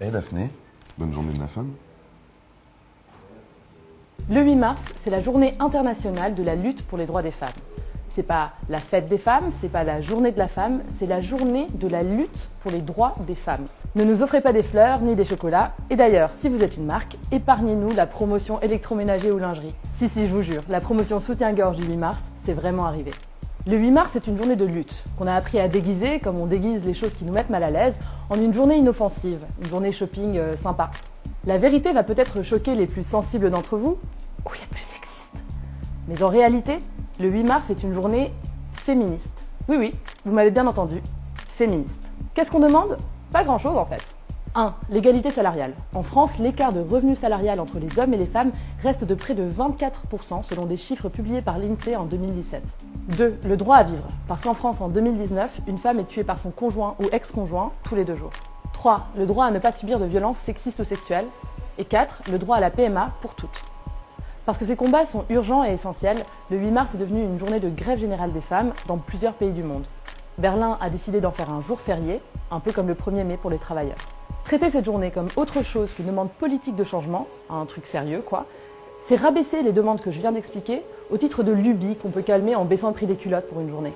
Hey Daphné, bonne journée de la femme. Le 8 mars, c'est la journée internationale de la lutte pour les droits des femmes. C'est pas la fête des femmes, c'est pas la journée de la femme, c'est la journée de la lutte pour les droits des femmes. Ne nous offrez pas des fleurs ni des chocolats. Et d'ailleurs, si vous êtes une marque, épargnez-nous la promotion électroménager ou lingerie. Si, je vous jure, la promotion soutien-gorge du 8 mars, c'est vraiment arrivé. Le 8 mars, c'est une journée de lutte, qu'on a appris à déguiser, comme on déguise les choses qui nous mettent mal à l'aise, en une journée inoffensive, une journée shopping sympa. La vérité va peut-être choquer les plus sensibles d'entre vous, ou les plus sexistes. Mais en réalité, le 8 mars est une journée féministe. Oui, vous m'avez bien entendu, féministe. Qu'est-ce qu'on demande? Pas grand-chose en fait. 1. L'égalité salariale. En France, l'écart de revenu salarial entre les hommes et les femmes reste de près de 24% selon des chiffres publiés par l'INSEE en 2017. 2. Le droit à vivre. Parce qu'en France, en 2019, une femme est tuée par son conjoint ou ex-conjoint tous les 2 jours. 3. Le droit à ne pas subir de violences sexistes ou sexuelles. Et 4. Le droit à la PMA pour toutes. Parce que ces combats sont urgents et essentiels, le 8 mars est devenu une journée de grève générale des femmes dans plusieurs pays du monde. Berlin a décidé d'en faire un jour férié, un peu comme le 1er mai pour les travailleurs. Traiter cette journée comme autre chose qu'une demande politique de changement, un truc sérieux quoi, c'est rabaisser les demandes que je viens d'expliquer au titre de lubie qu'on peut calmer en baissant le prix des culottes pour une journée.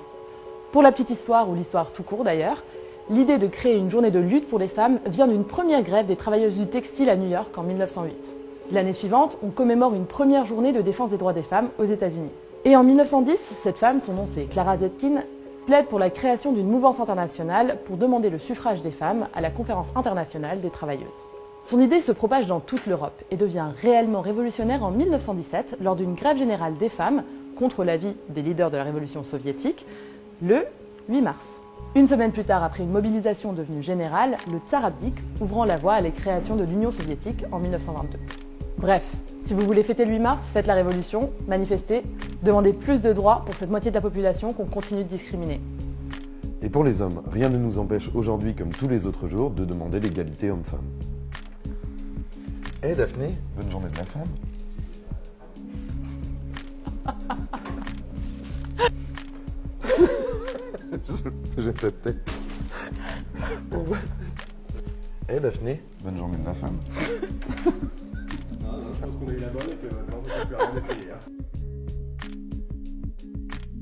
Pour la petite histoire, ou l'histoire tout court d'ailleurs, l'idée de créer une journée de lutte pour les femmes vient d'une première grève des travailleuses du textile à New York en 1908. L'année suivante, on commémore une première journée de défense des droits des femmes aux États-Unis. Et en 1910, cette femme, son nom c'est Clara Zetkin, plaide pour la création d'une mouvance internationale pour demander le suffrage des femmes à la Conférence internationale des travailleuses. Son idée se propage dans toute l'Europe et devient réellement révolutionnaire en 1917 lors d'une grève générale des femmes contre l'avis des leaders de la révolution soviétique, le 8 mars. Une semaine plus tard, après une mobilisation devenue générale, le tsar abdique, ouvrant la voie à la création de l'Union soviétique en 1922. Bref, si vous voulez fêter le 8 mars, faites la révolution, manifestez, demandez plus de droits pour cette moitié de la population qu'on continue de discriminer. Et pour les hommes, rien ne nous empêche aujourd'hui, comme tous les autres jours, de demander l'égalité homme-femme. Hey Daphné, bonne journée de la femme. Je jette ta tête. Hey Daphné, bonne journée de la femme. Non, je pense qu'on a eu la bonne et que maintenant, ça ne sert plus à rien d'essayer.